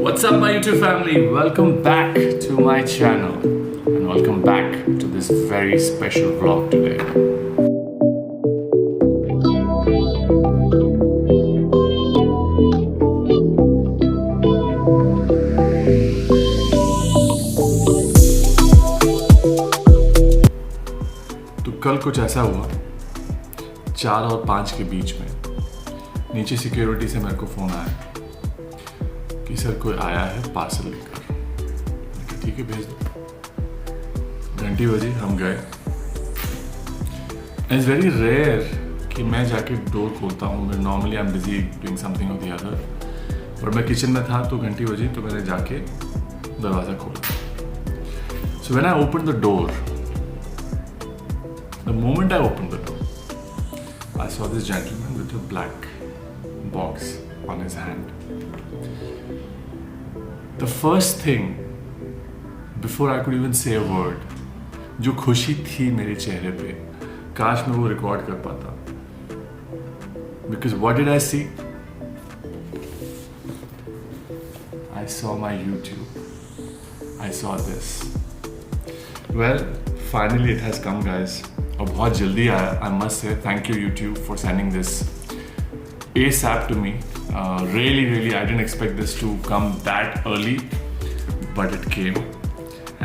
What's up my YouTube family? Welcome back to my channel and welcome back to this very special vlog today. तो कल कुछ ऐसा हुआ 4 और 5 के बीच में नीचे सिक्योरिटी से मेरे को फ़ोन आया कि सर कोई आया है पार्सल लेकर। ठीक है भेज दो। घंटी बजी, हम गए। इट्स वेरी रेयर कि मैं जाके डोर खोलता हूँ। मैं normally I am busy doing something और द अदर, पर मैं किचन में था तो घंटी बजी तो मैंने जाके दरवाज़ा खोला। So when I open the door, the moment I open the door I saw this gentleman with a black box on his hand. The first thing, before I could even say a word, जो खुशी थी मेरे चेहरे पे, काश मैं वो record कर पाता. Because what did I see? I saw my YouTube. I saw this. Well, finally it has come, guys. और बहुत जल्दी आया. I must say thank you YouTube for sending this ASAP to me. Really, I didn't expect this to come that early, but it came.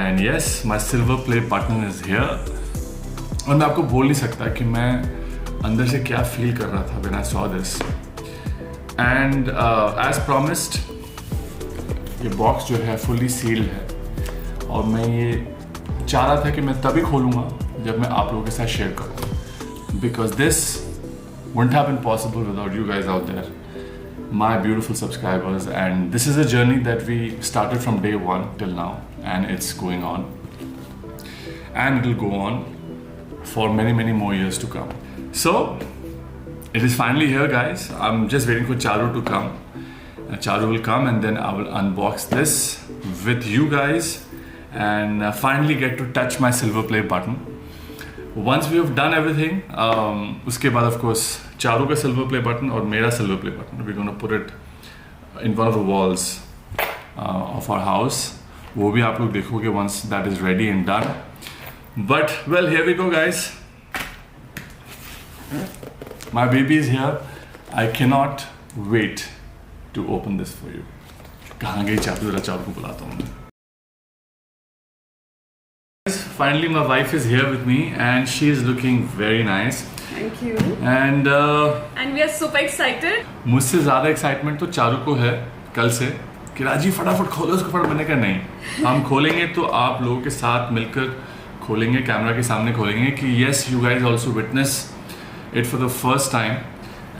And yes, my silver play button is here. और मैं आपको बोल नहीं सकता कि मैं अंदर से क्या फील कर रहा था when I saw this. And as promised, ये बॉक्स जो है fully sealed है और मैं ये चाह रहा था कि मैं तभी खोलूँगा जब मैं आप लोगों के साथ शेयर करूँ, because this wouldn't have been possible without you guys out there, my beautiful subscribers. And this is a journey that we started from day one till now, and it's going on and it will go on for many more years to come. So it is finally here, guys. I'm just waiting for Charu to come. Charu will come and then I will unbox this with you guys and finally get to touch my silver play button. Once we have done everything, उसके बाद of course Charu का silver play button और मेरा silver play button, we're gonna put it in one of the walls of our house. वो भी आप लोग देखोगे once that is ready and done. But well, here we go, guys. My baby is here. I cannot wait to open this for you. कहाँ गई चारू? जरा चारू को बुलाता हूँ मैं. Finally, my wife is here with me and she is looking very nice. Thank you. And we are super excited. मुझसे ज़्यादा excitement तो चारू को है कल से कि राजी फटाफट खोलो उसको। फटाफट मैंने कहा नहीं, हम खोलेंगे तो आप लोगों के साथ मिलकर खोलेंगे, कैमरा के सामने खोलेंगे कि yes, you guys also witness it for the first time.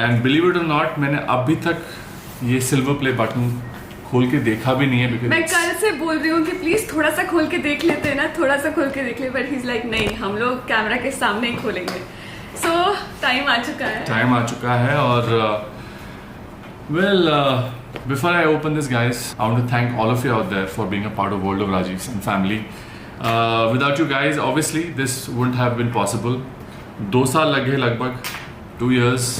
And believe it or not, मैंने अभी तक ये सिल्वर प्ले बटन खोल के देखा भी नहीं है। because मैं कल से बोल रही हूँ कि प्लीज थोड़ा सा खोल के देख लेते हैं ना, थोड़ा सा खोल के देख ले, बट ही इज लाइक नहीं, हम लोग कैमरा के सामने ही खोलेंगे। सो टाइम आ चुका है और well, before I open this, guys, I want to thank all of you out there for being a part of World of Rajis and family. Without you guys, obviously this wouldn't have been possible. 2 साल लगे लगभग, 2 years,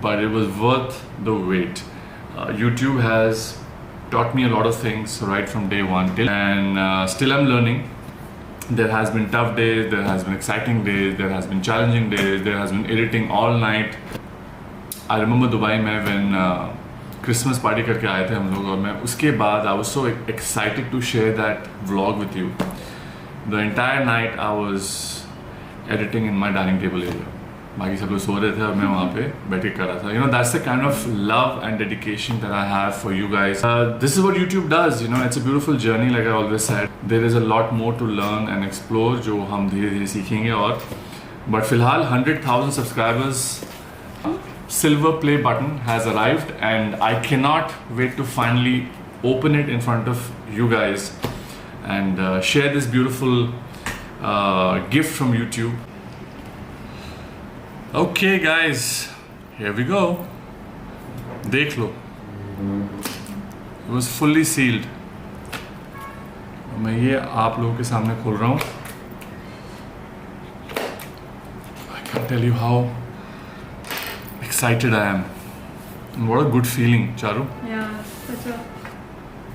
but it was worth the wait. YouTube has taught me a lot of things right from day one till, and still I'm learning. There has been tough days, there has been exciting days, there has been challenging days, there has been editing all night. I remember Dubai में when Christmas party करके आए थे हम लोग, और मैं उसके बाद I was so excited to share that vlog with you. The entire night I was editing in my dining table area. बाकी सब लोग सो रहे थे और मैं वहाँ पे बैठ के कर रहा था. You know, that's the kind of love and dedication that I have for you guys. This is what YouTube does. You know, it's a beautiful journey, like I always said. There is a lot more to learn and explore, जो हम धीरे-धीरे सीखेंगे. और but फिलहाल 100,000 subscribers, silver play button has arrived, and I cannot wait to finally open it in front of you guys and share this beautiful gift from YouTube. Okay guys, here we go. देख लो, it was fully sealed. मैं ये आप लोगों के सामने खोल रहा हूँ. I can't tell you how excited I am. And what a good feeling, Charu. Yeah, such a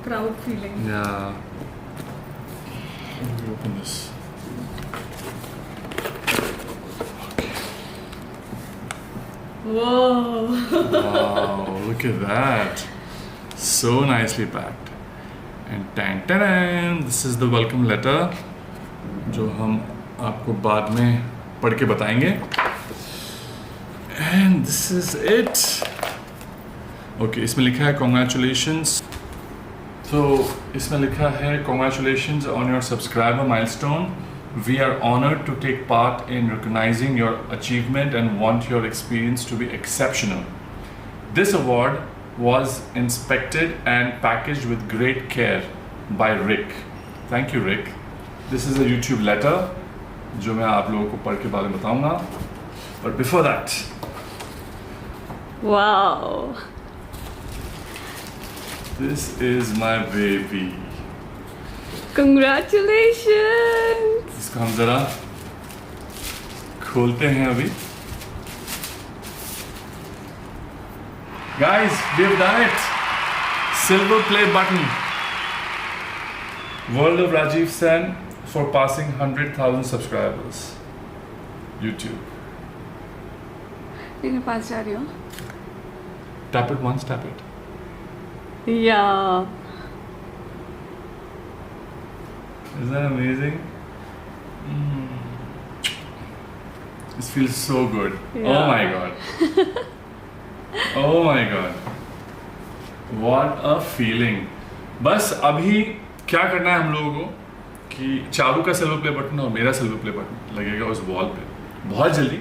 proud feeling. Yeah. Let me open this. Whoa. Wow, look at that. So nicely packed. And tan, this is the welcome letter जो हम आपको बाद में पढ़ के बताएंगे. And this is it. Okay, इसमें लिखा है congratulations. So इसमें लिखा है congratulations on your subscriber milestone. We are honored to take part in recognizing your achievement and want your experience to be exceptional. This award was inspected and packaged with great care by Rick. Thank you, Rick. This is a YouTube letter जो मैं आप लोगों को पढ़ के बारे में बताऊंगा. But before that, Wow. this is my baby. Congratulations. इसको हम जरा खोलते हैं अभी. Guys, we've done it. Silver play button. World of Rajiv Sen for passing 100,000 subscribers. YouTube. मैं पास जा रही हूँ. Tap it once, tap it. Yeah. Isn't that amazing? This feels so good. Yeah. Oh my god. Oh my god. What a feeling. बस अभी क्या करना है हम लोगों को कि चारू का सिल्वर प्ले बटन और मेरा सिल्वर प्ले बटन लगेगा उस वॉल पे बहुत जल्दी.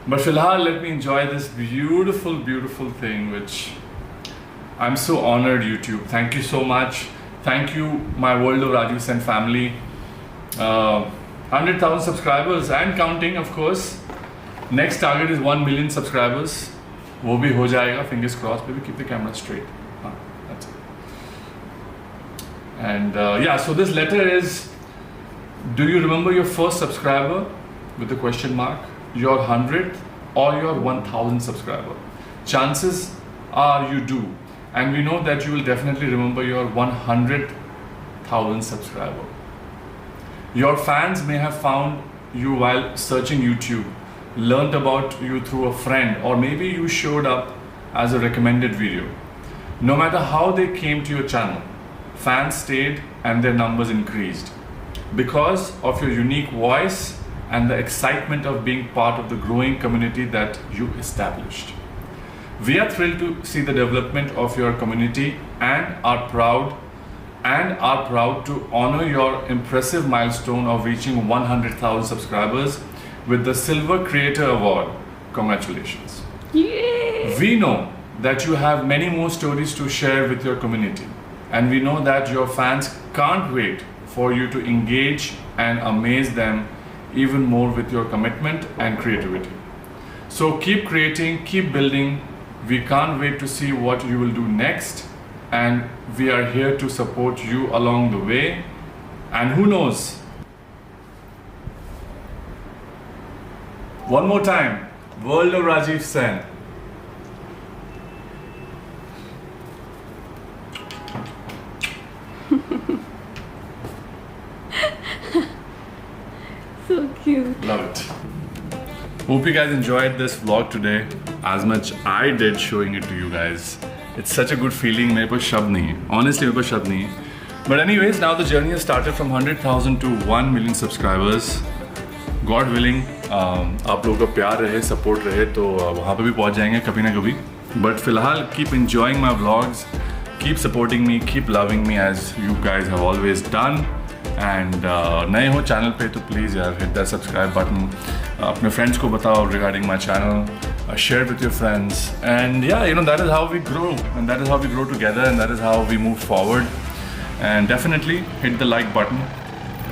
बट फिलहाल let me enjoy this beautiful thing which I'm so honored. YouTube, thank you so much. Thank you, my World of Rajiv Sen family. 100,000 subscribers and counting, of course. Next target is 1 million subscribers. वो भी हो जाएगा, fingers crossed. Baby, keep the camera straight. That's it. And yeah, so this letter is, do you remember your first subscriber with a question mark, your 100th or your 1000 subscriber? Chances are you do. And we know that you will definitely remember your 100,000 subscriber. Your fans may have found you while searching YouTube, learned about you through a friend, or maybe you showed up as a recommended video. No matter how they came to your channel, fans stayed and their numbers increased because of your unique voice and the excitement of being part of the growing community that you established. We are thrilled to see the development of your community and are proud to honor your impressive milestone of reaching 100,000 subscribers with the Silver Creator Award. Congratulations. Yay. We know that you have many more stories to share with your community, and we know that your fans can't wait for you to engage and amaze them even more with your commitment and creativity. So keep creating, keep building. We can't wait to see what you will do next, and we are here to support you along the way. And who knows? One more time, World of Rajiv Sen. So cute. Love it. Hope you guys enjoyed this vlog today as much I did showing it to you guys. It's such a good feeling. मेरे पास शब्द नहीं है. Honestly, मेरे पास शब्द नहीं है. But anyways, now the journey has started from 100,000 to 1 million subscribers. God willing, आप लोगों का प्यार रहे, support रहे तो वहाँ पे भी पहुँच जाएंगे कभी ना कभी. But फिलहाल keep enjoying my vlogs, keep supporting me, keep loving me as you guys have always done. And नए हो चैनल पे तो प्लीज़ यार hit that subscribe button. अपने friends को बताओ regarding my channel. Share it with your friends. And yeah, you know, that is how we grow. And that is how we grow together. And that is how we move forward. And definitely hit the like button.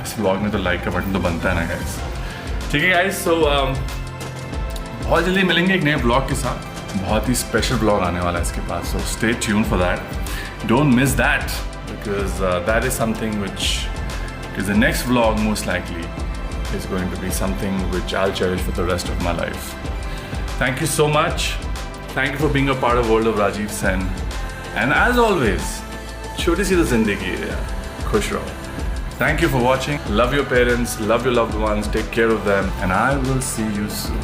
इस vlog में तो like का button तो बनता है ना guys. ठीक है guys, so बहुत जल्दी मिलेंगे एक नए vlog के साथ. बहुत ही special vlog आने वाला है इसके पास. So stay tuned for that. Don't miss that. Because that is something which... Because the next vlog most likely is going to be something which I'll cherish for the rest of my life. Thank you so much. Thank you for being a part of World of Rajiv Sen. And as always, छोटी सी तो जिंदगी है यार, खुश रहो. Thank you for watching. Love your parents, love your loved ones, take care of them, and I will see you soon.